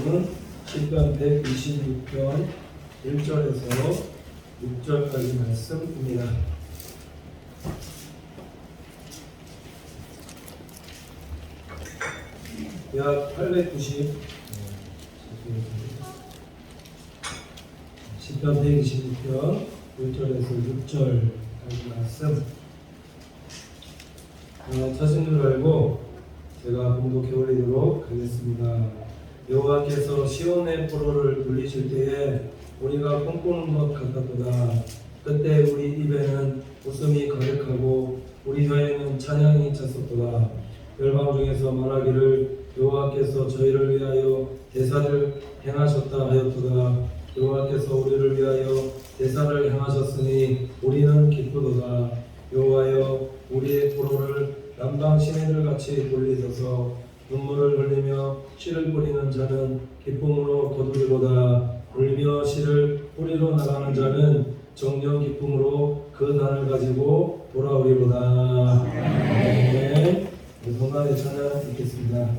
시편 126편 1절에서 6절까지 말씀입니다. 약 890 시편 126편 1절에서 6절까지 말씀 찾은 줄 알고 제가 봉독해 올리도록 하겠습니다. 여호와께서 시온의 포로를 돌리실 때에 우리가 꿈꾸는 것 같았도다. 그때 우리 입에는 웃음이 가득하고 우리 혀에는 찬양이 찼었도다. 열방 중에서 말하기를 여호와께서 저희를 위하여 대사를 행하셨다 하였도다. 여호와께서 우리를 위하여 대사를 행하셨으니 우리는 기쁘도다. 여호와여 우리의 포로를 남방 시내들 같이 돌리소서. 눈물을 흘리며 씨를 뿌리는 자는 기쁨으로 거두리로다. 울며 씨를 뿌리러 나가는 자는 정녕 기쁨으로 그 단을 가지고 돌아오리로다. 아멘. 동안의 찬양 듣겠습니다.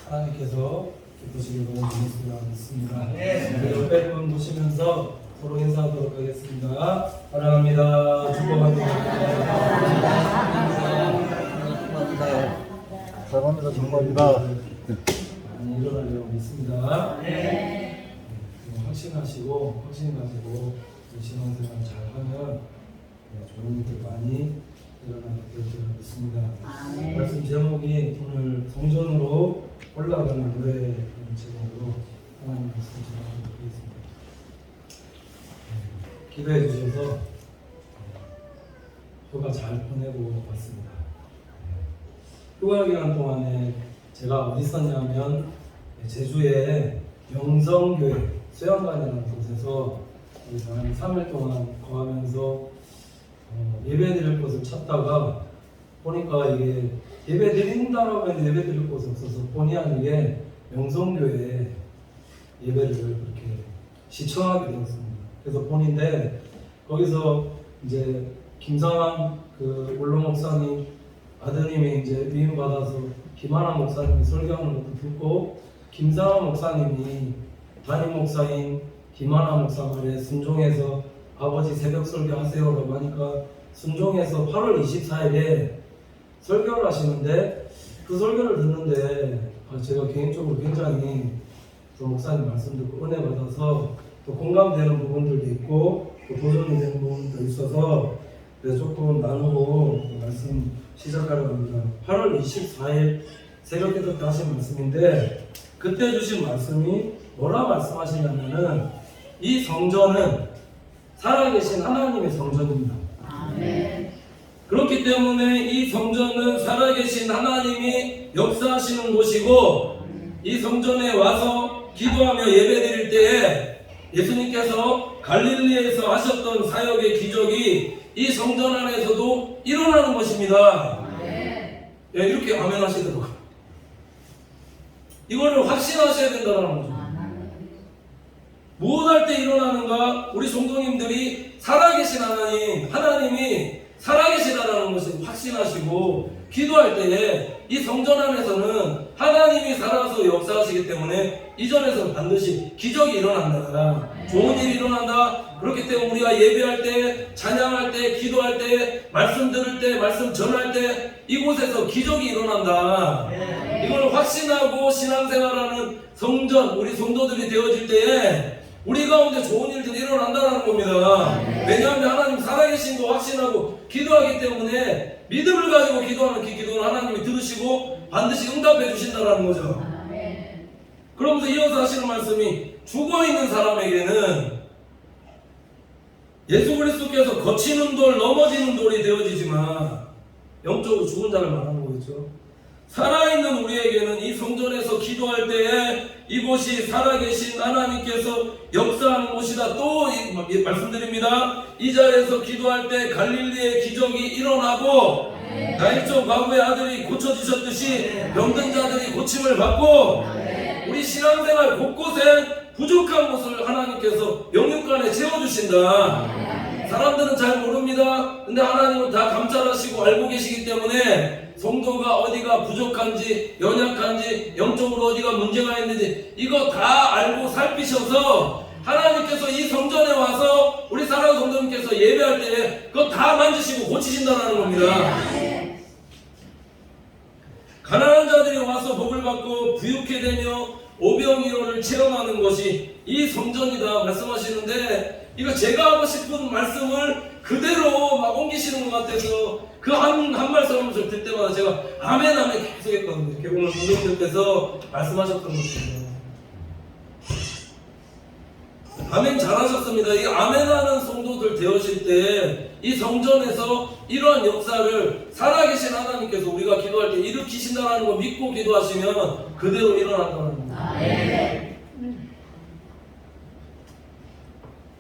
하나님께서 기쁘시길 너무 믿습니다. 옆에 분 보시면서 서로 인사하도록 하겠습니다. 사랑합니다. 축복합니다. 사랑합니다. 축복합니다. 많이 일어나려고 믿습니다. 확신하시고 확신 가지고 신앙생활 잘 하면 좋은 일들 많이 일어나게 될 줄 믿습니다. 말씀 제목이 오늘 성전으로 올라가는 노래 제목으로 하나님 말씀 전하도록 하겠습니다. 기도해 주셔서 휴가 잘 보내고 왔습니다. 휴가 기간 동안에 제가 어디 있었냐면 제주의 영성교회 수양관이라는 곳에서 3일 동안 거하면서 예배 드릴 곳을 찾다가 보니까 이게 예배 드린다라고 했는데 예배 드릴 곳이 없어서 본의 아니게 명성교회에 예배를 그렇게 시청하게 되었습니다. 그래서 본인데 거기서 이제 김상환 그 원로 목사님 아드님이 이제 위임 받아서 김하나 목사님이 설교하는 것도 듣고 김상환 목사님이 담임 목사인 김하나 목사 말에 순종해서 아버지 새벽 설교하세요라고 하니까 순종해서 8월 24일에 설교를 하시는데 그 설교를 듣는데 제가 개인적으로 굉장히 또 목사님 말씀 듣고 은혜 받아서 또 공감되는 부분들도 있고 또 도전이 되는 부분도 있어서 그래서 조금 나누고 말씀 시작하려고 합니다. 8월 24일 새벽 기도 때 하신 말씀인데 그때 주신 말씀이 뭐라 말씀하시냐면은 이 성전은 살아계신 하나님의 성전입니다. 아멘. 그렇기 때문에 이 성전은 살아계신 하나님이 역사하시는 곳이고 이 성전에 와서 기도하며 예배드릴 때에 예수님께서 갈릴리에서 하셨던 사역의 기적이 이 성전 안에서도 일어나는 것입니다. 아멘. 예, 이렇게 아멘 하시더라고요. 이거를 확신하셔야 된다는 거죠. 무엇 할 때 일어나는가? 우리 성도님들이 살아계신 하나님이 살아계시다라는 것을 확신하시고 기도할 때에 이 성전 안에서는 하나님이 살아서 역사하시기 때문에 이전에서는 반드시 기적이 일어난다. 좋은 일이 일어난다. 그렇기 때문에 우리가 예배할 때, 찬양할 때, 기도할 때, 말씀 들을 때, 말씀 전할 때 이곳에서 기적이 일어난다. 이걸 확신하고 신앙생활하는 성전, 우리 성도들이 되어질 때에 우리 가운데 좋은 일들이 일어난다는 겁니다. 왜냐하면 하나님 살아계신 거 확신하고 기도하기 때문에 믿음을 가지고 기도하는 그 기도는 하나님이 들으시고 반드시 응답해 주신다는 거죠. 그러면서 이어서 하시는 말씀이 죽어있는 사람에게는 예수 그리스도께서 거치는 돌, 넘어지는 돌이 되어지지만 영적으로 죽은 자를 말하는 거겠죠. 살아있는 우리에게는 이 성전에서 기도할 때에 이곳이 살아계신 하나님께서 역사하는 곳이다. 또 말씀드립니다. 이 자리에서 기도할 때 갈릴리의 기적이 일어나고 나일종 과부의 아들이 고쳐지셨듯이 병든 자들이 고침을 받고 우리 신앙생활 곳곳에 부족한 것을 하나님께서 영육간에 채워주신다. 사람들은 잘 모릅니다. 근데 하나님은 다 감찰하시고 알고 계시기 때문에 성도가 어디가 부족한지 연약한지 영적으로 어디가 문제가 있는지 이거 다 알고 살피셔서 하나님께서 이 성전에 와서 우리 사랑하는 성도님께서 예배할 때 그거 다 만지시고 고치신다는 겁니다. 가난한 자들이 와서 복을 받고 부유케 되며 오병이어를 체험하는 것이 이 성전이다 말씀하시는데 이거 제가 하고 싶은 말씀을 그대로 막 옮기시는 것 같아서 그 한 말씀을 들 때마다 제가 아멘 아멘 계속 했거든요. 이렇게 오늘 선생님께서 말씀하셨던 것입니다. 아멘 잘하셨습니다. 이 아멘하는 성도들 되어질 때 이 성전에서 이러한 역사를 살아계신 하나님께서 우리가 기도할 때 일으키신다는 거 믿고 기도하시면 그대로 일어난다는 겁니다.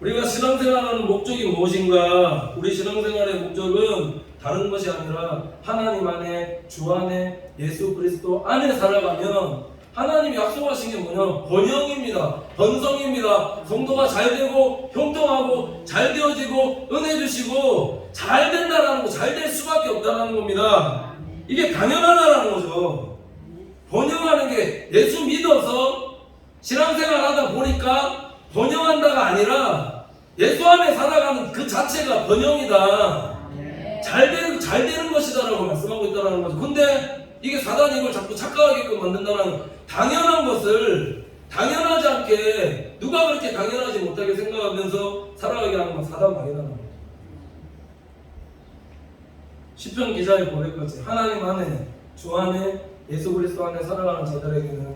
우리가 신앙생활하는 목적이 무엇인가? 우리 신앙생활의 목적은 다른 것이 아니라 하나님 안에, 주 안에, 예수 그리스도 안에 살아가면 하나님이 약속하신 게 뭐냐? 번영입니다. 번성입니다. 성도가 잘 되고 형통하고 잘 되어지고 은혜 주시고 잘 된다라는 거, 잘 될 수밖에 없다는 겁니다. 이게 당연하다는 거죠. 번영하는 게 예수 믿어서 신앙생활 하다 보니까 번영한다가 아니라 예수 안에 살아가는 그 자체가 번영이다. 잘 되는 것이다라고 말씀하고 있다는 거죠. 근데 이게 사단이 이걸 자꾸 착각하게끔 만든다는 당연한 것을 당연하지 않게 누가 그렇게 당연하지 못하게 생각하면서 살아가게 하는 건 사단 말이라는 거예요. 시편 기자의 고백같이 하나님 안에 주 안에 예수 그리스도 안에 살아가는 자들에게는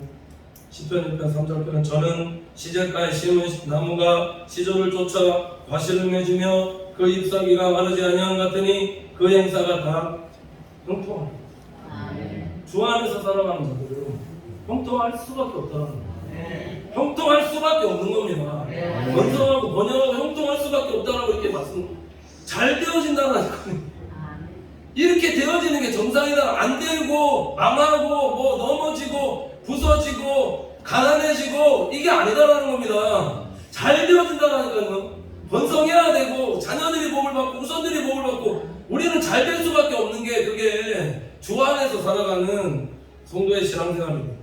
시편 1편 3절편은 저는 시냇가에 심은 나무가 시조를 쫓아 과실을 맺으며 그 잎사귀가 마르지 아니한 같으니 그 행사가 다 형통합니다. 주 안에서 살아가는 자들은 형통할 수밖에 없다는 거예요. 형통할 수밖에 없는 겁니다. 번성하고 번영하고 형통할 수밖에 없다라고 이렇게 말씀 잘 되어진다는 거예요. 이렇게 되어지는 게 정상이다. 안 되고 망하고 뭐 넘어지고 부서지고 가난해지고 이게 아니다라는 겁니다. 잘 되어진다라니까요. 번성해야 되고 자녀들이 복을 받고 후손들이 복을 받고 우리는 잘 될 수밖에 없는 게 그게 주 안에서 살아가는 성도의 신앙생활입니다.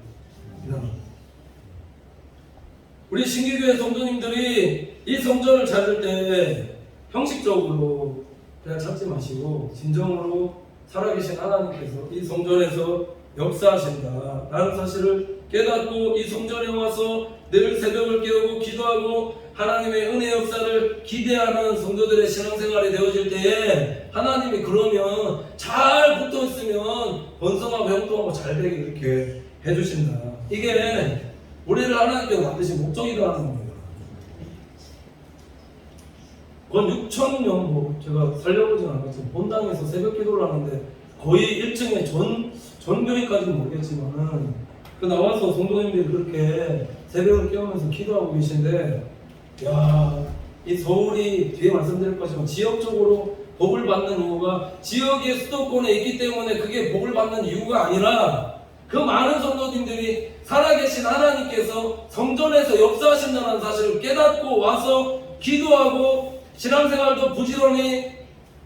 우리 신기교회 성도님들이 이 성전을 찾을 때 형식적으로 그냥 찾지 마시고 진정으로 살아계신 하나님께서 이 성전에서 역사하신다 라는 사실을 깨닫고 이 성전에 와서 늘 새벽을 깨우고 기도하고 하나님의 은혜 역사를 기대하는 성도들의 신앙생활이 되어질 때에 하나님이 그러면 잘 붙어있으면 번성하고 형통하고 잘 되게 이렇게 해주신다. 이게 우리를 하나님께서 만드신 목적이라는 겁니다. 건 6,000명, 뭐 제가 살려보진 않았지만 본당에서 새벽 기도를 하는데 거의 1층에 전교회까지는 모르겠지만은 그 나와서 성도님들이 그렇게 새벽을 깨우면서 기도하고 계신데, 야, 이 서울이 뒤에 말씀드릴 것이지만 지역적으로 복을 받는 이유가 지역의 수도권에 있기 때문에 그게 복을 받는 이유가 아니라 그 많은 성도님들이 살아계신 하나님께서 성전에서 역사하신다는 사실을 깨닫고 와서 기도하고 신앙생활도 부지런히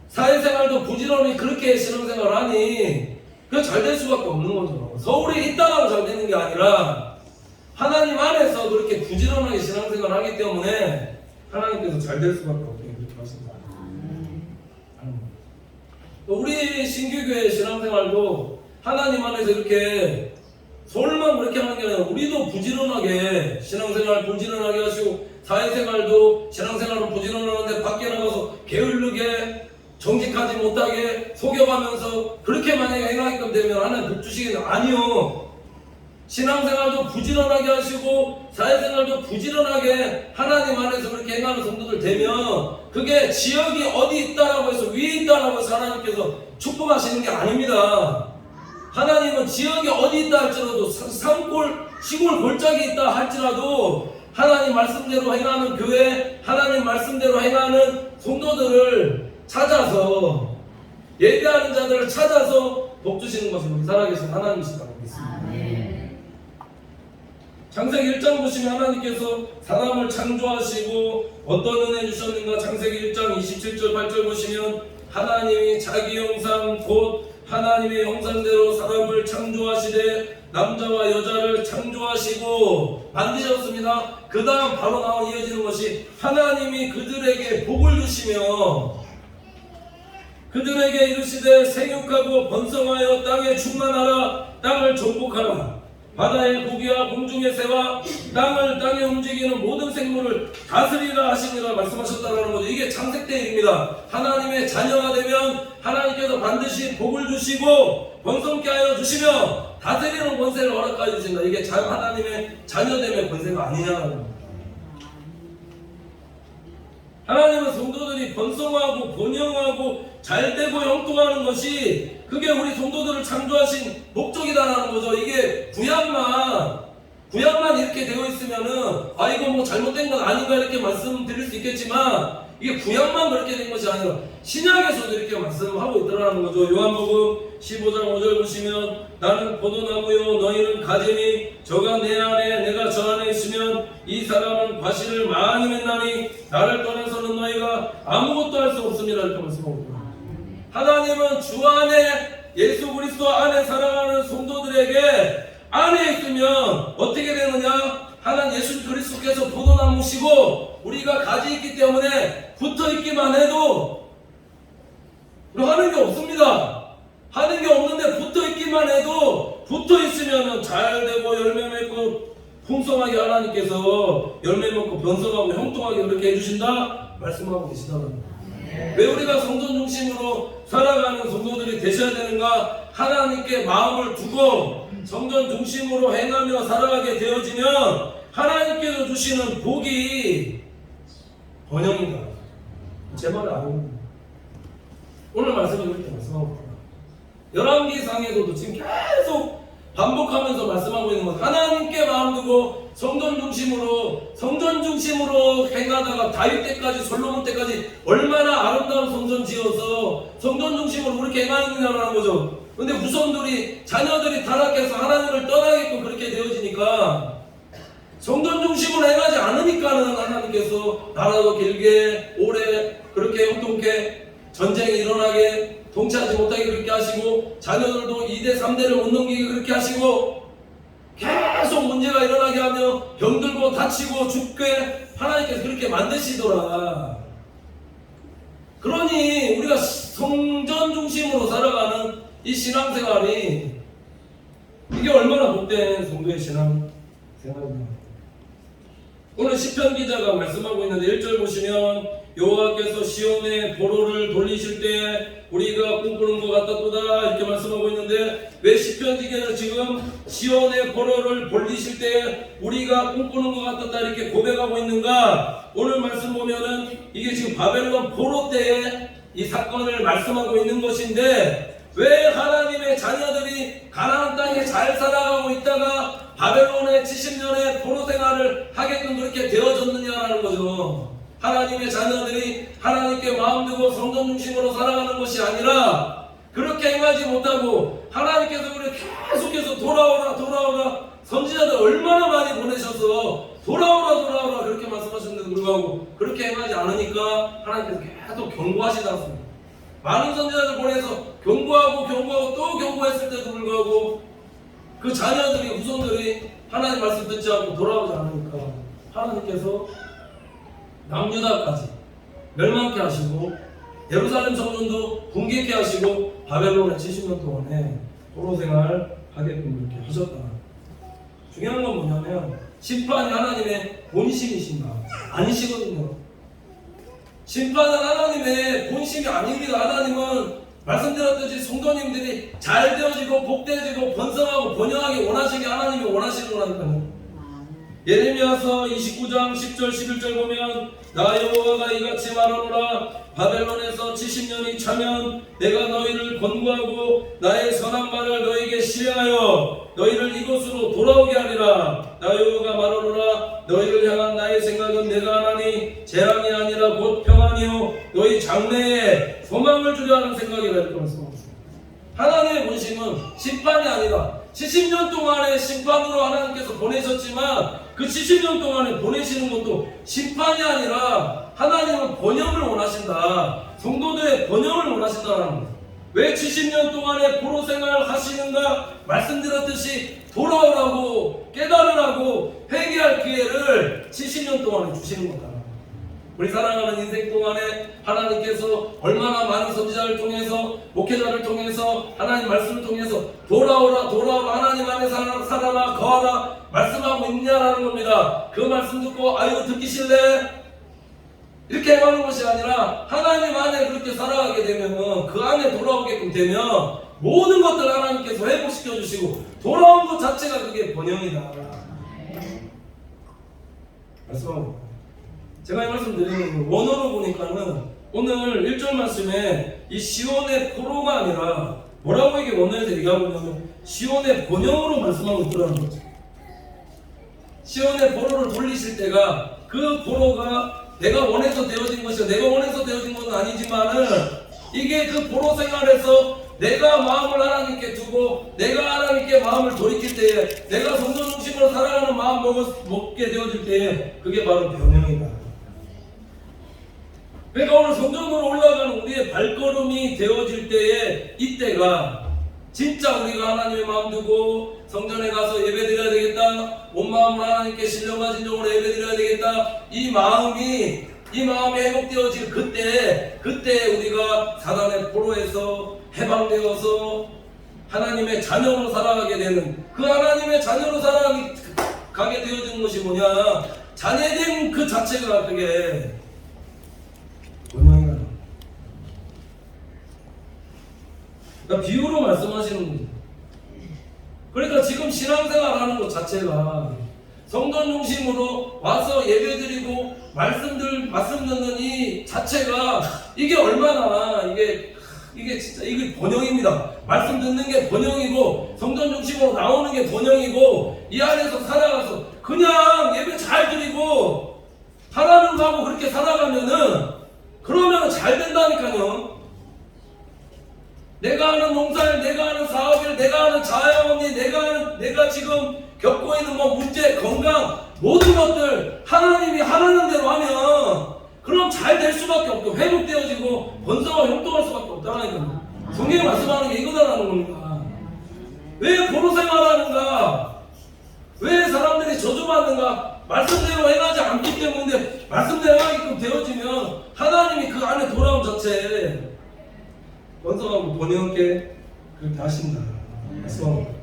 사회생활도 부지런히 그렇게 신앙생활을 하니 그게 잘 될 수밖에 없는 거죠. 서울에 있다고 잘 되는 게 아니라 하나님 안에서 그렇게 부지런하게 신앙생활을 하기 때문에 하나님께서 잘 될 수밖에 없게 그렇게 하신다. 우리 신규교회 신앙생활도 하나님 안에서 이렇게 서울만 그렇게 하는 게 아니라 우리도 부지런하게 신앙생활 부지런하게 하시고 사회생활도 신앙생활로 부지런하는데 밖에 나가서 게을르게 정직하지 못하게 속여가면서 그렇게 만약에 행하게끔 되면 하나님 복 주시겠냐? 아니요. 신앙생활도 부지런하게 하시고 사회생활도 부지런하게 하나님 안에서 그렇게 행하는 성도들 되면 그게 지역이 어디 있다라고 해서 위에 있다라고 해서 하나님께서 축복하시는 게 아닙니다. 하나님은 지역이 어디 있다 할지라도 산골 시골 골짜기 있다 할지라도 하나님 말씀대로 행하는 교회, 하나님 말씀대로 행하는 성도들을 찾아서 예배하는 자들을 찾아서 복 주시는 것이 우리 살아계신 하나님이시다고 믿습니다. 창세기 1장 보시면 하나님께서 사람을 창조하시고 어떤 은혜 주셨는가. 창세기 1장 27절 8절 보시면 하나님이 자기 형상 곧 하나님의 형상대로 사람을 창조하시되 남자와 여자를 창조하시고 만드셨습니다. 그 다음 바로 이어지는 것이 하나님이 그들에게 복을 주시며 그들에게 이르시되 생육하고 번성하여 땅에 충만하라. 땅을 정복하라. 바다의 고기와 공중의 새와 땅에 움직이는 모든 생물을 다스리라 하시니라 말씀하셨다는 거죠. 이게 창세 때 일입니다. 하나님의 자녀가 되면 하나님께서 반드시 복을 주시고 번성케 하여 주시며 다스리는 권세를 허락하여 주신다. 이게 하나님의 자녀됨의 권세가 아니냐는 겁니다. 하나님은 성도들이 번성하고 번영하고 잘되고 형통하는 것이 그게 우리 성도들을 창조하신 목적이다라는 거죠. 이게 구약만 이렇게 되어 있으면은 이거 뭐 잘못된 건 아닌가 이렇게 말씀드릴 수 있겠지만 이게 구약만 그렇게 된 것이 아니라 신약에서도 이렇게 말씀하고 있더라는 거죠. 요한복음 15장 5절 보시면 나는 포도나무요 너희는 가지니 저가 내 안에 내가 저 안에 있으면 이 사람은 과실을 많이 맺나니 나를 떠나서는 너희가 아무것도 할 수 없습니다 이렇게 말씀하고 있더라고요. 하나님은 주 안에 예수 그리스도 안에 살아가는 성도들에게 안에 있으면 어떻게 되느냐? 하나님 예수 그리스도께서 포도나무시고 우리가 가지 있기 때문에 붙어 있기만 해도 하는 게 없습니다. 하는 게 없는데 붙어 있기만 해도 붙어 있으면 잘 되고 열매 맺고 풍성하게 하나님께서 열매 먹고 번성하고 형통하게 그렇게 해주신다 말씀하고 계시다는 겁니다. 왜 우리가 성전 중심으로 살아가는 성도들이 되셔야 되는가? 하나님께 마음을 두고 성전 중심으로 행하며 살아가게 되어지면 하나님께서 주시는 복이 번영이다. 제 말이 아닙니다. 오늘 말씀을 이렇게 말씀하고 있습니다. 열왕기상에서도 지금 계속 반복하면서 말씀하고 있는 것. 하나님께 마음 두고 성전 중심으로 행하다가 다윗 때까지 솔로몬 때까지 얼마나 아름다운 성전 지어서 성전 중심으로 그렇게 행하느냐라는 거죠. 근데 후손들이 자녀들이 타락해서 하나님을 떠나게끔 그렇게 되어지니까 성전 중심으로 행하지 않으니까는 하나님께서 나라도 길게 오래 그렇게 형통케 전쟁이 일어나게 통치하지 못하게 그렇게 하시고 자녀들도 2대 3대를 못 넘기게 그렇게 하시고 계속 문제가 일어나게 하며 병들고 다치고 죽게 하나님께서 그렇게 만드시더라. 그러니 우리가 성전 중심으로 살아가는 이 신앙생활이 이게 얼마나 복된 성도의 신앙생활이냐. 오늘 시편 기자가 말씀하고 있는데 1절 보시면 여호와께서 시온의 보로를 돌리실 때 우리가 꿈꾸는 것 같았도다 이렇게 말씀하고 있는데 왜 시편 기자는 지금 시온의 보로를 돌리실 때 우리가 꿈꾸는 것 같았다 이렇게 고백하고 있는가? 오늘 말씀 보면은 이게 지금 바벨론 포로 때에 이 사건을 말씀하고 있는 것인데 왜 하나님의 자녀들이 가나안 땅에 잘 살아가고 있다가 바벨론의 70년의 포로 생활을 하게끔 그렇게 되어졌느냐라는 거죠. 하나님의 자녀들이 하나님께 마음 두고 성전 중심으로 살아가는 것이 아니라 그렇게 행하지 못하고 하나님께서 우리를 계속해서 돌아오라 선지자들 얼마나 많이 보내셔서 돌아오라 그렇게 말씀하셨는데도 불구하고 그렇게 행하지 않으니까 하나님께서 계속 경고하시지 않습니다. 많은 선지자들 보내서 경고하고 또 경고했을 때도 불구하고 그 자녀들이 후손들이 하나님 말씀 듣지 않고 돌아오지 않으니까 하나님께서 남유다까지 멸망케 하시고 예루살렘 성전도 붕괴케 하시고 바벨론에 70년 동안에 포로 생활 하게끔 그렇게 하셨다. 중요한 건 뭐냐면 심판이 하나님의 본심이신가? 아니시거든요. 심판은 하나님의 본심이 아닙니다. 하나님은 말씀드렸듯이 성도님들이 잘 되어지고 복되어지고 번성하고 번영하게 원하시게 하나님이 원하시는 거라니까요. 예레미야서 29장 10절 11절 보면 나 여호와가 이같이 말하노라 바벨론에서 70년이 차면 내가 너희를 권고하고 나의 선한 말을 너희에게 시행하여 너희를 이곳으로 돌아오게 하리라. 나 여호와가 말하노라 너희를 향한 나의 생각은 내가 하나니 재앙이 아니라 곧 평안이요 너희 장래에 소망을 주려 하는 생각이라 이렇게 말씀하셨습니다. 하나님의 본심은 심판이 아니라 70년 동안의 심판으로 하나님께서 보내셨지만 그 70년 동안에 보내시는 것도 심판이 아니라 하나님은 번영을 원하신다. 성도들의 번영을 원하신다는 거예요. 왜 70년 동안에 포로 생활을 하시는가? 말씀드렸듯이 돌아오라고 깨달으라고 회개할 기회를 70년 동안에 주시는 거다. 우리 사랑하는 인생 동안에 하나님께서 얼마나 많은 선지자를 통해서 목회자를 통해서 하나님 말씀을 통해서 돌아오라 하나님 안에 살아라 거하라 말씀하고 있냐라는 겁니다. 그 말씀 듣고 아유 듣기 싫네 이렇게 행하는 것이 아니라 하나님 안에 그렇게 살아가게 되면 그 안에 돌아오게끔 되면 모든 것들 하나님께서 회복시켜 주시고 돌아온 것 자체가 그게 번영이다. 말씀하고 제가 이 말씀 드리는 원어로 보니까는 오늘 1절 말씀에 이 시온의 포로가 아니라 뭐라고 이게 원어에서 얘기하고 있냐면 시온의 번영으로 말씀하고 있더라는 거죠. 시온의 포로를 돌리실 때가 그 포로가 내가 원해서 되어진 것이야. 내가 원해서 되어진 것은 아니지만은 이게 그 포로 생활에서 내가 마음을 하나님께 두고 내가 하나님께 마음을 돌이킬 때에 내가 성전 중심으로 살아가는 마음 먹게 되어질 때에 그게 바로 번영이다. 그러니까 오늘 성전으로 올라가는 우리의 발걸음이 되어질 때에 이때가 진짜 우리가 하나님의 마음 두고 성전에 가서 예배드려야 되겠다. 온 마음으로 하나님께 신령과 진정으로 예배드려야 되겠다. 이 마음이 회복되어질 그때 우리가 사단의 포로에서 해방되어서 하나님의 자녀로 살아가게 되는 그 하나님의 자녀로 살아가게 되어지는 것이 뭐냐? 자녀된 그 자체가 그게 번영이다. 그러니까 비유로 말씀하시는 거죠. 그러니까 지금 신앙생활 하는 것 자체가 성전 중심으로 와서 예배드리고 말씀 듣는 이 자체가 이게 얼마나 이게 이게 진짜 이게 번영입니다. 말씀 듣는 게 번영이고 성전 중심으로 나오는 게 번영이고 이 안에서 살아가서 그냥 예배 잘 드리고 하나님 하고 그렇게 살아가면은 그러면 잘 된다니까요. 내가 하는 농사일, 내가 하는 사업일, 내가 하는 자영업일, 내가 지금 겪고 있는 뭐 문제, 건강 모든 것들 하나님이 하라는 대로 하면 그럼 잘 될 수밖에 없고 회복되어지고 번성하고 형통할 수밖에 없다니까요. 성경이 말씀하는 게 이거다라는 겁니다. 왜 포로 생활하는가? 왜 사람들이 저주받는가? 말씀대로 행하지 않기 때문에 말씀대로 하게끔 되어지면 하나님이 그 안에 돌아온 자체에 번성하고 번영하게 그렇게 하신다. 말씀하고.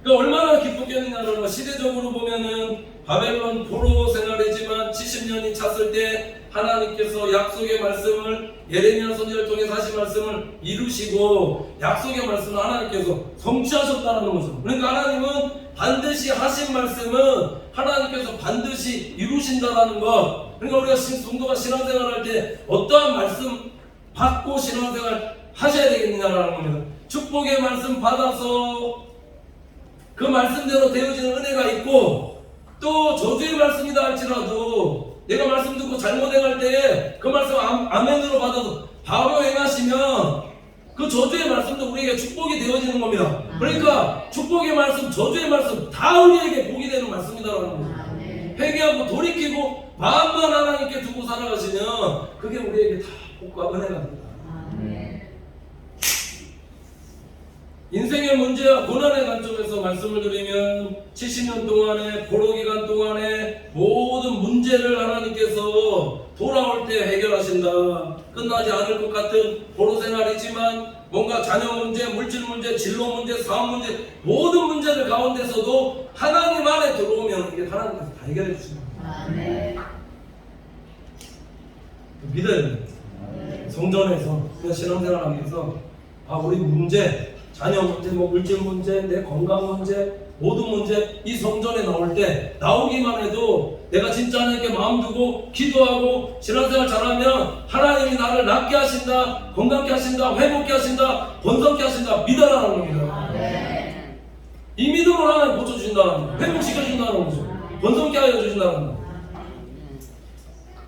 그러니까 얼마나 기쁘겠느냐는 거 시대적으로 보면은 바벨론 포로 생활이지만 70년이 찼을 때 하나님께서 약속의 말씀을 예레미야 선지자를 통해서 하신 말씀을 이루시고 약속의 말씀을 하나님께서 성취하셨다는 거죠. 그러니까 하나님은 반드시 하신 말씀은 하나님께서 반드시 이루신다라는 것. 그러니까 우리가 성도가 신앙생활할 때 어떠한 말씀 받고 신앙생활 하셔야 되겠느냐라는 겁니다. 축복의 말씀 받아서 그 말씀대로 되어지는 은혜가 있고 또 저주의 말씀이다 할지라도 내가 말씀 듣고 잘못 행할 때 그 말씀 아멘으로 받아서 바로 행하시면 그 저주의 말씀도 우리에게 축복이 되어지는 겁니다. 그러니까 축복의 말씀, 저주의 말씀 다 우리에게 복이 되는 말씀이다라는 거죠. 회개하고 돌이키고 마음만 하나님께 두고 살아가시면 그게 우리에게 다 복과 은혜가 됩니다. 인생의 문제와 고난의 관점에서 말씀을 드리면 70년 동안의 포로 기간 동안의 모든 문제를 하나님께서 돌아올 때 해결하신다. 끝나지 않을 것 같은 포로 생활이지만 뭔가 자녀 문제, 물질 문제, 진로 문제, 사업 문제 모든 문제들 가운데서도 하나님 안에 들어오면 이게 하나님께서 다 해결해 주신다. 믿어야 됩니다. 성전에서 신앙생활 하면서 우리 문제 자녀 문제, 뭐 물질 문제, 내 건강 문제, 모든 문제 이 성전에 나올 때 나오기만 해도 내가 진짜 하나님께 마음 두고 기도하고 신앙생활 잘하면 하나님이 나를 낫게 하신다, 건강케 하신다, 회복케 하신다, 번성케 하신다 믿어라는 겁니다. 이 믿음으로 하나님 고쳐주신다는 거예요. 회복시켜준다는 거죠. 번성케 하여 주신다는 거예요.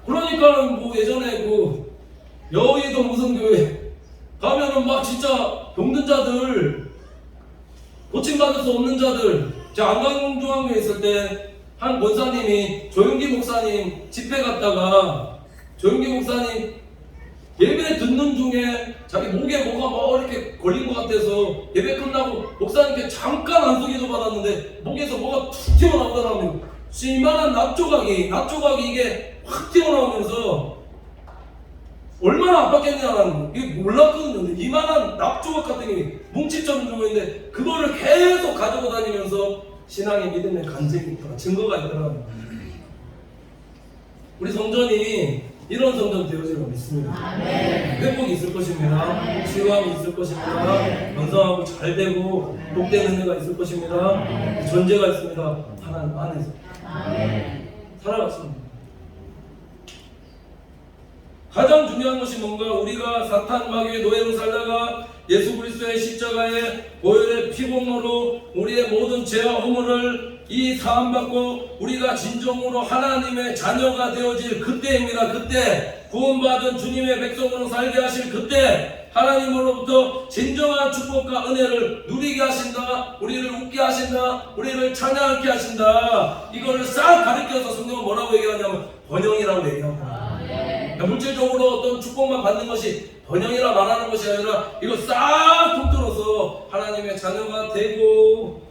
그러니까 뭐 예전에 그 여의도 무슨 교회 가면은 막 진짜 병든 자들, 고침받을 수 없는 자들. 제가 안강중앙교회 있을 때 한 권사님이 조용기 목사님 집회 갔다가 조용기 목사님 예배 듣는 중에 자기 목에 뭐가 막 이렇게 걸린 것 같아서 예배 끝나고 목사님께 잠깐 안수기도 받았는데 목에서 뭐가 툭 튀어나오더라고요. 이만한 납조각이 이게 확 튀어나오면서 얼마나 아팠겠냐라는 이게 몰랐거든요. 이만한 납조각 같은 게 뭉치처럼 들고 있는데 그거를 계속 가지고 다니면서 신앙의 믿음의 간증이 있더라, 증거가 있더라. 우리 성전이 이런 성전 되어지라고 믿습니다. 회복이 있을 것입니다. 치유함이 있을 것입니다. 건강하고 잘 되고 복되는 은혜가 있을 것입니다. 존재가 있습니다. 하나님 안에서 살아갔습니다. 가장 중요한 것이 뭔가 우리가 사탄 마귀의 노예로 살다가 예수 그리스도의 십자가의 보혈의 피공로로 우리의 모든 죄와 허물을 이 사함받고 우리가 진정으로 하나님의 자녀가 되어질 그때입니다. 그때 구원받은 주님의 백성으로 살게 하실 그때 하나님으로부터 진정한 축복과 은혜를 누리게 하신다. 우리를 웃게 하신다. 우리를 찬양하게 하신다. 이거를 싹 가르쳐서 성경은 뭐라고 얘기하냐면 번영이라고 얘기합니다. 물질적으로 어떤 축복만 받는 것이 번영이라 말하는 것이 아니라 이거 싹 통틀어서 하나님의 자녀가 되고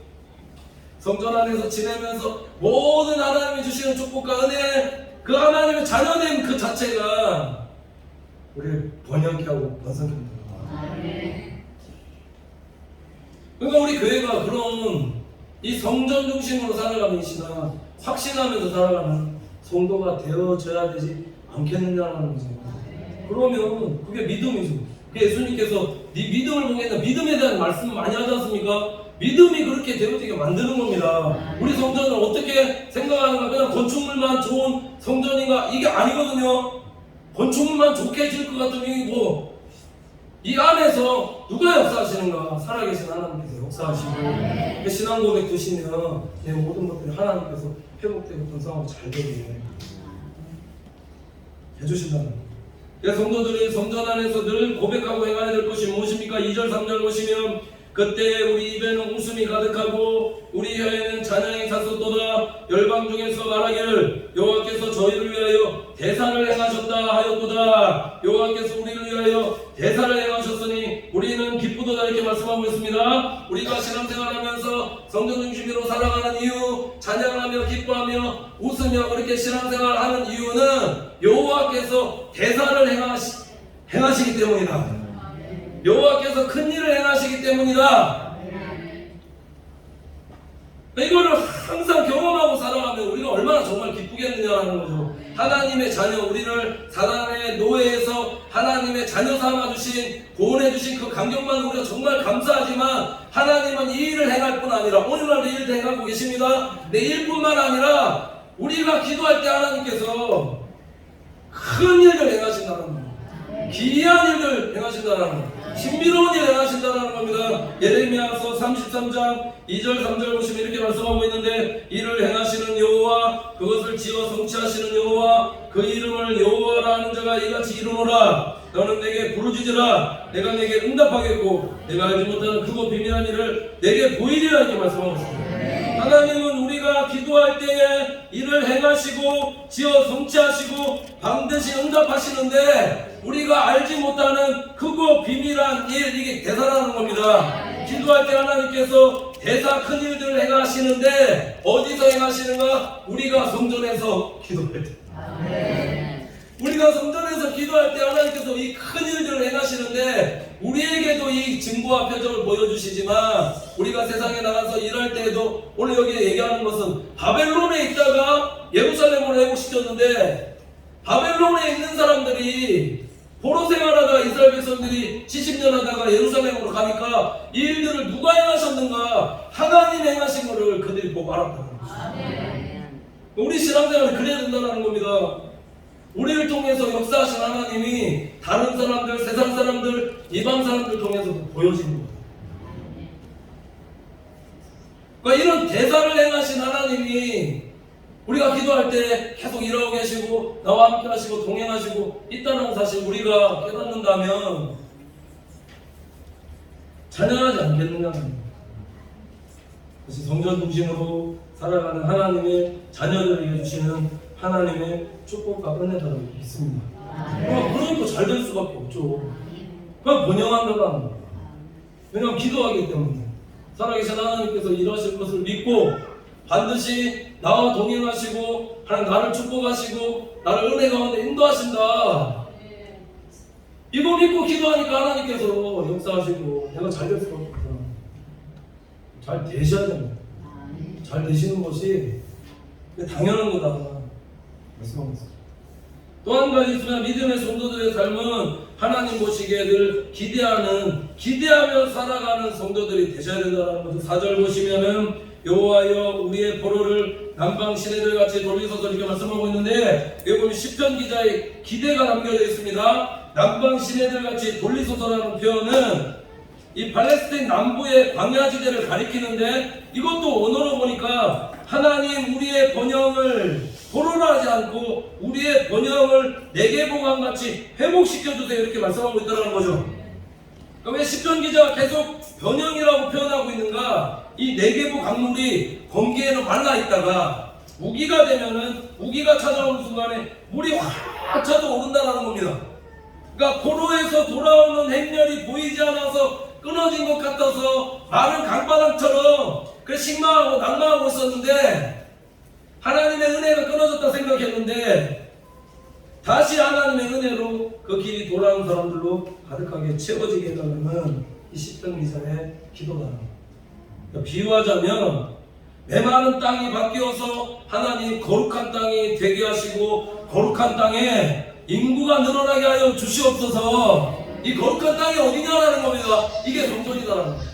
성전 안에서 지내면서 모든 하나님이 주시는 축복과 은혜 그 하나님의 자녀된 그 자체가 우리를 번영케 하고 번성케 합니다. 그러니까 우리 교회가 그런 이 성전 중심으로 살아가는 신앙 확신하면서 살아가는 성도가 되어져야 되지 않겠느냐는 거죠. 그러면 그게 믿음이죠. 예수님께서 네 믿음을 보겠다. 믿음에 대한 말씀 많이 하지 않습니까? 믿음이 그렇게 되어지게 만드는 겁니다. 우리 성전을 어떻게 생각하는가? 그냥 건축물만 좋은 성전인가? 이게 아니거든요. 건축물만 좋게 지을 것 같으니 뭐 이 안에서 누가 역사하시는가? 살아계신 하나님께서 역사하시고 그 신앙 고백 드시면 내 모든 것들이 하나님께서 회복되고 건강하고 잘 되게 해주신다는 거예요. 그래서 성도들이 성전 안에서 늘 고백하고 행해야 될 것이 무엇입니까? 2절 3절 보시면 그때 우리 입에는 웃음이 가득하고 우리 혀에는 찬양이 찼었도다. 열방 중에서 말하기를 여호와께서 저희를 위하여 대사를 행하셨다 하였도다. 여호와께서 우리를 위하여 대사를 행하셨으니 우리는 기쁘도다 이렇게 말씀하고 있습니다. 우리가 신앙생활하면서 성전 중심으로 살아가는 이유, 찬양하며 기뻐하며 웃으며 그렇게 신앙생활하는 이유는 여호와께서 대사를 행하시기 때문이다. 여호와께서 큰 일을 행하시기 때문이다. 이거를 항상 경험하고 살아가면 우리가 얼마나 정말 기쁘겠느냐라는 거죠. 하나님의 자녀, 우리를 사단의 노예에서 하나님의 자녀 삼아주신, 구원해주신 그 감격만 우리가 정말 감사하지만 하나님은 이 일을 행할 뿐 아니라 오늘날 이 일도 행하고 계십니다. 내 일뿐만 아니라 우리가 기도할 때 하나님께서 큰 일을 행하신다는 거예요. 기이한 일을 행하신다는 거예요. 신비로운 일을 행하신다는 겁니다. 예레미야서 33장 2절 3절 보시면 이렇게 말씀하고 있는데 이를 행하시는 여호와 그것을 지어 성취하시는 여호와 그 이름을 여호와라는 자가 이같이 이루노라. 너는 내게 부르짖으라. 내가 내게 응답하겠고 내가 알지 못하는 크고 비밀한 일을 내게 보이리라 이렇게 말씀하고 있습니다. 하나님은 우리가 기도할 때에 이를 행하시고 지어 성취하시고 반드시 응답하시는데 우리가 알지 못하는 크고 비밀한 일, 이게 대사라는 겁니다. 기도할 때 하나님께서 대사 큰 일들을 행하시는데 어디서 행하시는가? 우리가 성전에서 기도할 때. 우리가 성전에서 기도할 때 하나님께서 이 큰 일들을 행하시는데 우리에게도 이 증거와 표적을 보여주시지만 우리가 세상에 나가서 일할 때에도 오늘 여기 얘기하는 것은 바벨론에 있다가 예루살렘으로 회복시켰는데 바벨론에 있는 사람들이 포로 생활하다가 이스라엘 백성들이 70년 하다가 예루살렘으로 가니까 이 일들을 누가 행하셨는가? 하나님 행하신 것을 그들이 보고 알았다는 거죠. 우리 신앙생활이 그래야 된다는 겁니다. 우리를 통해서 역사하신 하나님이 다른 사람들, 세상 사람들, 이방 사람들 통해서도 보여지는 거예요. 그러니까 이런 대사를 행하신 하나님이 우리가 기도할 때 계속 일하고 계시고 나와 함께 하시고 동행하시고 있다는 사실 우리가 깨닫는다면 찬양하지 않겠느냐는 거예요. 그래서 성전 중심으로 살아가는 하나님의 자녀들에게 주시는 하나님의 축복과 은혜다라고 믿습니다. 그러니까 잘 될 수밖에 없죠. 그냥 번영한다고 하는 거예요. 왜냐하면 기도하기 때문에 살아계신 하나님께서 일하실 것을 믿고 반드시 나와 동행하시고 하나님 나를 축복하시고 나를 은혜 가운데 인도하신다. 이거 믿고 기도하니까 하나님께서 역사하시고 내가 잘 될 수밖에 없다. 잘 되셔야 됩니다. 잘 되시는 것이 당연한 거다. 또 한 가지 있으면 믿음의 성도들의 삶은 하나님 보시기에 늘 기대하며 살아가는 성도들이 되셔야 된다는 거죠. 4절 보시면은 여호와여 우리의 포로를 남방 시내들 같이 돌리소서 이렇게 말씀하고 있는데 여기 보면 시편 기자의 기대가 남겨져 있습니다. 남방 시내들 같이 돌리소서라는 표현은 이 팔레스타인 남부의 광야지대를 가리키는데 이것도 언어로 보니까 하나님 우리의 번영을 포로로 하지 않고 우리의 번영을 내계복왕같이 회복시켜주세요 이렇게 말씀하고 있다는 거죠. 왜 시편 기자가 계속 번영이라고 표현하고 있는가? 이 내계복 강물이 건기에는 말라있다가 우기가 되면은 우기가 찾아오는 순간에 물이 확 찾아오른다는 겁니다. 그러니까 포로에서 돌아오는 행렬이 보이지 않아서 끊어진 것 같아서 마른 강바닥처럼 그 식망하고 낭망하고 있었는데 하나님의 은혜가 끊어졌다 생각했는데 다시 하나님의 은혜로 그 길이 돌아온 사람들로 가득하게 채워지게 해달라는 이 시편 기자의 기도다. 그러니까 비유하자면 메마른 땅이 바뀌어서 하나님 거룩한 땅이 되게 하시고 거룩한 땅에 인구가 늘어나게 하여 주시옵소서. 이 거룩한 땅이 어디냐라는 겁니다. 이게 성전이다라는 겁니다.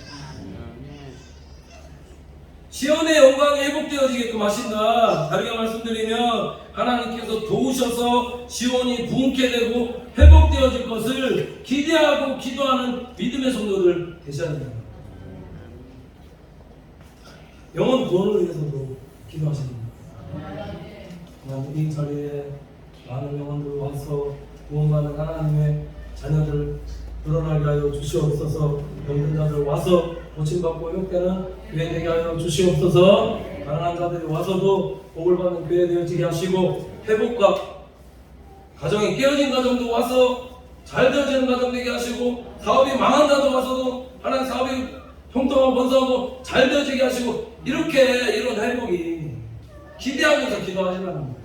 시온의 영광이 회복되어지게끔 하신다. 다르게 말씀드리면 하나님께서 도우셔서 시온이 부흥케 되고 회복되어질 것을 기대하고 기도하는 믿음의 성도들 되셔야 됩니다. 영혼 구원을 위해서도 기도하십니다. 이 자리에 많은 영혼들 와서 구원받는 하나님의 자녀들 드러나게 하여 주시옵소서. 병든 자들 와서 고침받고 회복되는 교회 되게 하여 주시옵소서. 가난한 자들이 와서도 복을 받는 교회 되어지게 하시고, 회복과 가정이 깨어진 가정도 와서 잘 되어지는 가정 되게 하시고, 사업이 망한 자도 와서도 하나님 사업이 형통하고 번성하고 잘 되어지게 하시고, 이렇게 이런 회복이 기대하면서 기도하시는 겁니다.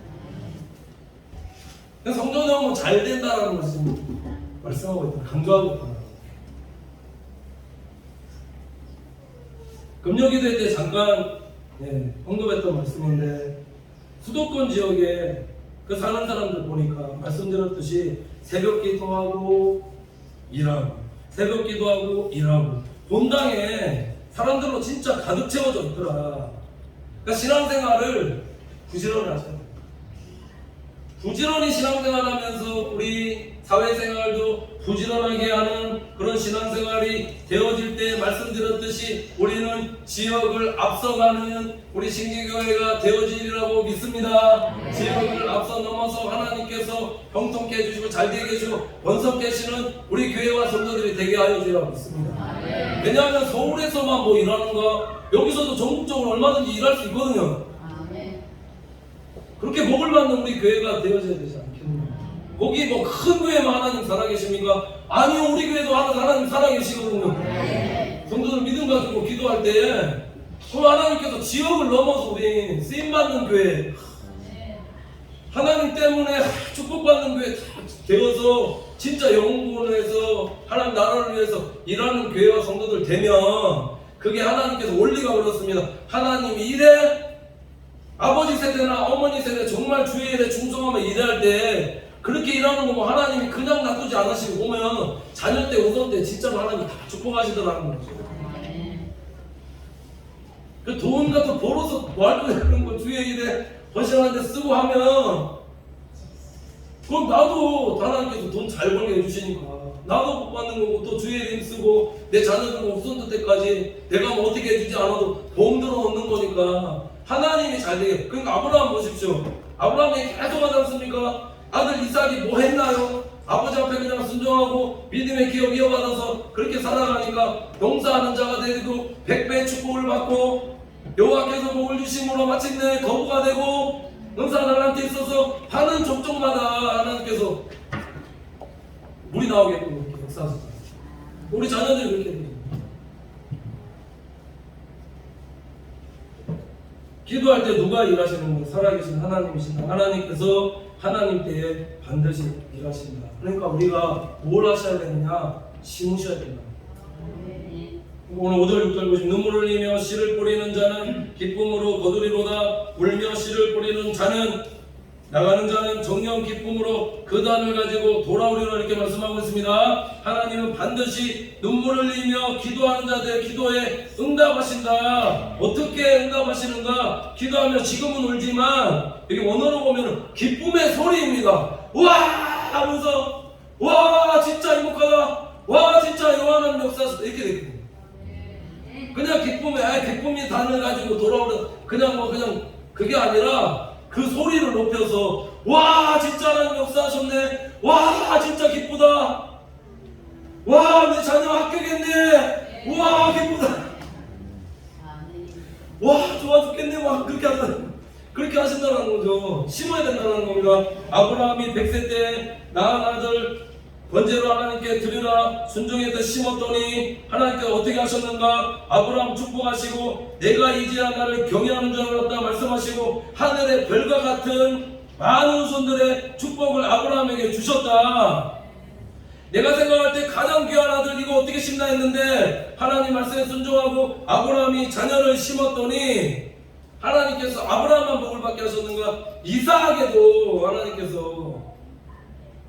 성전에 오면 잘 된다라는 것을 말씀하고 있다, 강조하고 있다. 금요기도회 때 잠깐 언급했던 말씀인데, 수도권 지역에 그 사는 사람들 보니까 말씀드렸듯이 새벽 기도하고 일하고, 새벽 기도하고 일하고, 본당에 사람들로 진짜 가득 채워져 있더라. 그러니까 신앙생활을 부지런히 하셔야 돼요. 부지런히 신앙생활하면서 우리 사회생활도 부지런하게 하는 그런 신앙생활이 되어질 때 말씀드렸듯이 우리는 지역을 앞서가는 우리 신기교회가 되어지리라고 믿습니다. 지역을 앞서 넘어서 하나님께서 형통케 해주시고 잘 되게 해주시고 번성케 하시는 우리 교회와 성도들이 되게 하여 주리라고 믿습니다. 왜냐하면 서울에서만 뭐 일하는 거, 여기서도 전국적으로 얼마든지 일할 수 있거든요. 그렇게 복을 받는 우리 교회가 되어져야 되지 않겠느냐. 거기 뭐 큰 교회만 하나님 살아계십니까? 아니요, 우리 교회도 하나님 살아계시거든요. 성도들 믿음 가지고 기도할 때 그럼 하나님께서 지역을 넘어서 우리 쓰임받는 교회, 하나님 때문에 축복받는 교회 되어서 진짜 영혼을 해서 하나님 나라를 위해서 일하는 교회와 성도들 되면 그게 하나님께서 원리가 그렇습니다. 하나님이 일해, 아버지 세대나 어머니 세대 정말 주의 일에 충성하며 일할 때 그렇게 일하는 거 뭐 하나님이 그냥 놔두지 않으시고 보면 자녀 때 우선 때 진짜로 하나님이 다 축복하시더라는 거죠. 그 돈 같은 거 벌어서 뭐 할 거냐 그런 거 주의 일에 헌신하는데 쓰고 하면 그럼 나도 하나님께서 돈 잘 벌게 해주시니까 나도 복 받는 거고 또 주의 일 쓰고 내 자녀들 우선 때까지 내가 뭐 어떻게 해주지 않아도 보험 들어놓는 거니까 하나님이 잘 되게. 그러니까 아브라함 보십시오. 아브라함이 계속 하지 않습니까? 아들 이삭이 뭐 했나요? 아버지 앞에 그냥 순종하고 믿음의 기업 이어받아서 그렇게 살아가니까 농사하는 자가 되고 100배의 축복을 받고 여호와께서 복을 주심으로 마침내 거부가 되고 농사하나님한테 있어서 하는 족족마다 하나님께서 물이 나오게끔 그렇게 역사하셨다. 우리 자녀들이 그렇게 되죠. 기도할 때 누가 일하시는 건 살아계신 하나님이신다. 하나님께서 하나님 때에 반드시 일하신다. 그러니까 우리가 뭘 하셔야 되느냐? 심으셔야 된다. 오늘 5절 6절 보시면 눈물을 흘리며 씨를 뿌리는 자는 기쁨으로 거두리로다. 울며 씨를 뿌리는 자는 나가는 자는 정녕 기쁨으로 그 단을 가지고 돌아오리라 이렇게 말씀하고 있습니다. 하나님은 반드시 눈물을 흘리며 기도하는 자들의 기도에 응답하신다. 어떻게 응답하시는가? 기도하며 지금은 울지만 여기 원어로 보면 기쁨의 소리입니다. 와 하면서 와 진짜 행복하다. 와 진짜 요한한 역사 이렇게 되거든요. 그냥 기쁨의 단을 가지고 돌아오는 그냥 그게 아니라 그 소리를 높여서 와 진짜 하나님 역사하셨네. 와 진짜 기쁘다. 와 내 자녀 합격했네. 와 기쁘다. 와 좋아 죽겠네. 와 그렇게 하신다는 거죠. 심어야 된다는 겁니다. 아브라함이 100세 때 낳은 아들 번제로 하나님께 드리라 순종해서 심었더니 하나님께서 어떻게 하셨는가? 아브라함 축복하시고 내가 이제야 나를 경외하는 줄 알았다 말씀하시고 하늘의 별과 같은 많은 후손들의 축복을 아브라함에게 주셨다. 내가 생각할 때 가장 귀한 아들 이거 어떻게 심나 했는데 하나님 말씀에 순종하고 아브라함이 자녀를 심었더니 하나님께서 아브라함만 복을 받게 하셨는가? 이삭에게도 하나님께서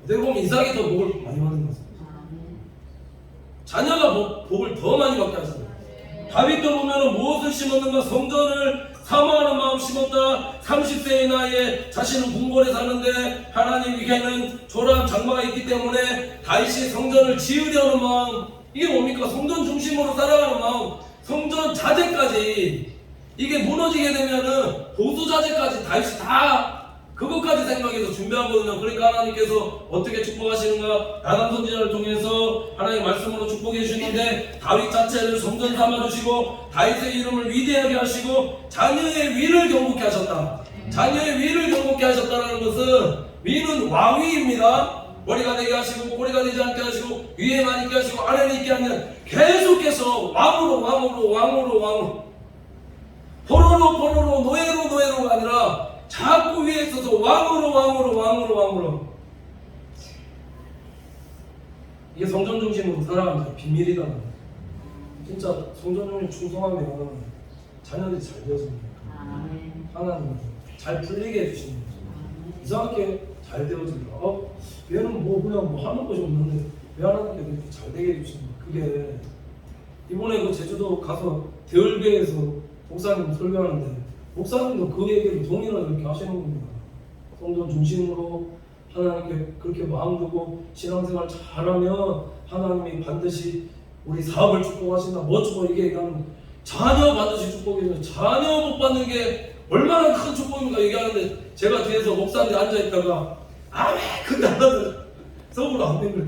어떻게 보면 이삭이 더 복을 많이 받은 것입니다. 자녀가 복을 더 많이 받게 하셨어요. 다윗도 보면은 무엇을 심었는가? 성전을 사모하는 마음 심었다. 30세의 나이에 자신은 궁궐에 사는데 하나님께는 초라한 장마가 있기 때문에 다윗이 성전을 지으려는 마음, 이게 뭡니까? 성전 중심으로 살아가는 마음, 성전 자재까지, 이게 무너지게 되면은 보수 자재까지 다윗이 다 그것까지 생각해서 준비하거든요. 그러니까 하나님께서 어떻게 축복하시는가? 나단 선지자를 통해서 하나님 말씀으로 축복해 주시는데 다윗 자체를 성전 삼아 주시고 다윗의 이름을 위대하게 하시고 자녀의 위를 경고케 하셨다. 자녀의 위를 경고케 하셨다는 것은 위는 왕위입니다. 머리가 되게 하시고 꼬리가 되지 않게 하시고 위에만 있게 하시고 아래는 있게 하면 계속해서 왕으로 포로로 노예로가 아니라 자꾸 위에 있어서 왕으로 이게 성전 중심으로 살아가는 비밀이다. 진짜 성전 중심 충성하면 자녀들이 잘 되어집니다. 하나님은 잘 풀리게 해주시는 거죠. 이상하게 잘 되어집니다. 얘는 그냥 하는 것이 없는데 왜 하나님께 이렇게 잘 되게 해주시는 거야. 그게 이번에 그 제주도 가서 대을교회에서 목사님 설교하는데 목사님도 그 얘기를 동일하게 이렇게 하시는 겁니다. 성전 중심으로 하나님께 그렇게 마음 두고 신앙생활 잘하면 하나님이 반드시 우리 사업을 축복하신다. 뭐 축복 이게 얘기하는 자녀 반드시 축복해서 자녀 못 받는 게 얼마나 큰 축복입니까 얘기하는데 제가 뒤에서 목사님이 앉아있다가 아멘 근데 안 하더라. 속으로 아멘 그래.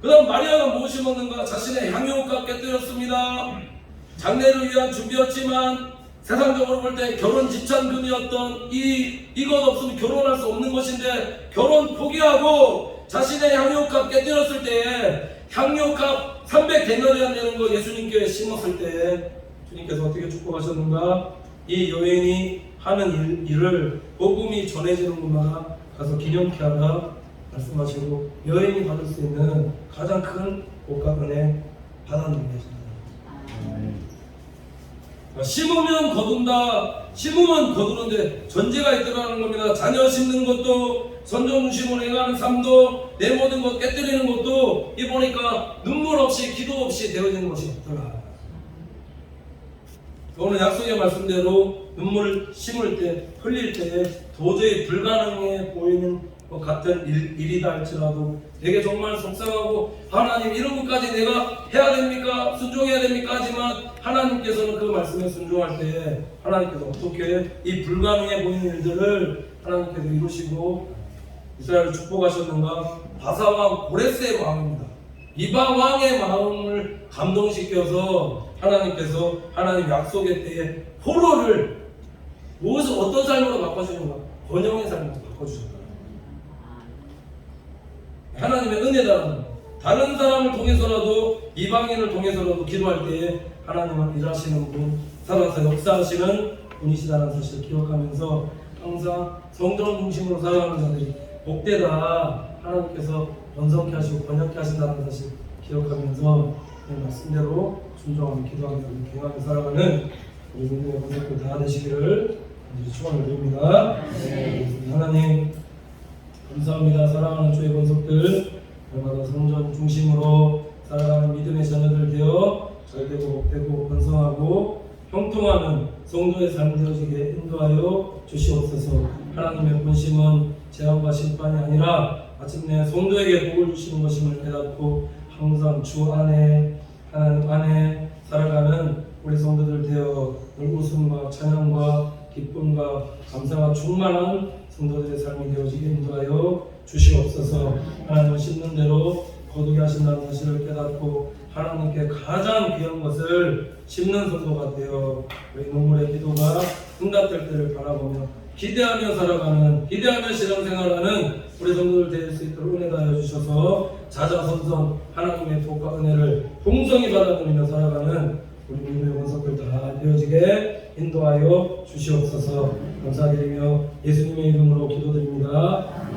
그 다음 마리아가 무엇이 먹는가? 자신의 향유옷과 깨뜨렸습니다. 장례를 위한 준비였지만 세상적으로 볼 때 결혼 집찬금이었던 이것 없으면 결혼할 수 없는 것인데 결혼 포기하고 자신의 향유값 깨뜨렸을 때에 향유값 300데나리안 되는 거 예수님께 심었을 때 주님께서 어떻게 축복하셨는가? 이 여인이 하는 일을 복음이 전해지는 곳마다 가서 기념케 하라 말씀하시고 여인이 받을 수 있는 가장 큰 복과 은혜 받아내는 것입니다. 심으면 거둔다. 심으면 거두는데 전제가 있더라는 겁니다. 자녀 심는 것도 선전 중심으로 행하는 삶도 내 모든 것 깨뜨리는 것도 이 보니까 눈물 없이 기도 없이 되어지는 것이 없더라. 오늘 약속의 말씀대로 눈물을 심을 때 흘릴 때 도저히 불가능해 보이는 것 같은 일이다 할지라도 되게 정말 속상하고 하나님 이런 것까지 내가 해야 됩니까? 순종해야 됩니까? 하지만 하나님께서는 그 말씀에 순종할 때 하나님께서 어떻게 이 불가능해 보이는 일들을 하나님께서 이루시고 이스라엘을 축복하셨는가? 바사왕 고레스의 마음입니다. 이방 왕의 마음을 감동시켜서 하나님께서 하나님 약속의 때에 포로를 무엇을 어떤 삶으로 바꿔주는가? 번영의 삶으로 바꿔주셨다. 하나님의 은혜다. 다른 사람을 통해서라도 이방인을 통해서라도 기도할 때에 하나님은 일하시는 분, 살아서 역사하시는 분이시다는 사실을 기억하면서 항상 성전 중심으로 살아가는 자들이 복되다. 하나님께서 번성케 하시고 번영케 하신다는 사실 기억하면서 말씀대로 순종하며 기도하며 경하며 살아가는 우리 민족의 권속들 다 되시기를 축원을 드립니다. 하나님 감사합니다. 사랑하는 주의 권속들 날마다 성전 중심으로 살아가는 믿음의 자녀들 되어 잘되고 복되고 번성하고 형통하는 성도의 삶 되어지게 인도하여 주시옵소서. 하나님의 본심은 재앙과 심판이 아니라 마침내 성도에게 복을 주시는 것임을 깨닫고 항상 주 안에 하나님 안에 살아가는 우리 성도들 되어 늘 웃음과 찬양과 기쁨과 감사가 충만한 성도들의 삶이 되어지게 인도하여 주시옵소서. 하나님을 심는 대로 거두게 하신다는 사실을 깨닫고 하나님께 가장 귀한 것을 심는 성도가 되어 우리 눈물의 기도가 응답될 때를 바라보며 기대하며 살아가는 기대하며 신앙생활하는 우리 성도들 될 수 있도록 은혜 다하여 주셔서 자자손손 하나님의 복과 은혜를 풍성히 받아들이며 살아가는 우리 믿음의 원석들 다 되어지게 인도하여 주시옵소서. 감사드리며 예수님의 이름으로 기도드립니다.